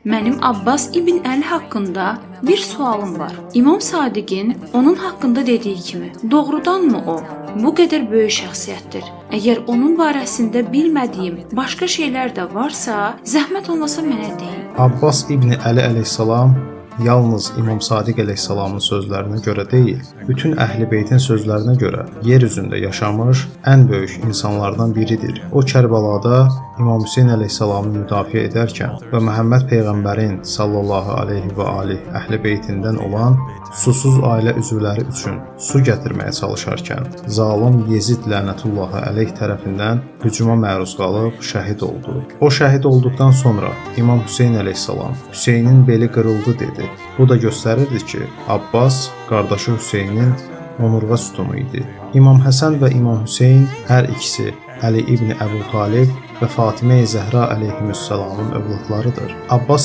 Mənim Abbas ibn Əli haqqında bir sualım var. İmam Sadiqin onun haqqında dediyi kimi, doğrudanmı o bu qədər böyük şəxsiyyətdir? Əgər onun barəsində bilmədiyim başqa şeylər də varsa, zəhmət olmasa mənə deyin. Abbas İbni Əli əleyhissalam yalnız İmam Sadiq əleyhissalamın sözlərinə görə deyil, bütün Əhl-i Beytin sözlərinə görə yer üzündə yaşamış ən böyük insanlardan biridir. O Kərbəlada İmam Hüseyn əleyhissalamı müdafiə edərkən və Məhəmməd Peyğəmbərin sallallahu aleyhi və aleyh Əhl-i Beytindən olan susuz ailə üzvləri üçün su gətirməyə çalışarkən zalım Yezid lənətullahi aleyh tərəfindən hücuma məruz qalıb şəhid oldu. O şəhid olduqdan sonra İmam Hüseyn əleyhissalam Hüseynin beli qırıldı dedi. Bu da göstərirdi ki, Abbas qardaşı Hüseynin onurğa sütunu idi. İmam Həsən və İmam Hüseyn hər ikisi Əli ibn Əbu Talib və Fatimə-i Zəhra əleyhissalamın övladlarıdır. Abbas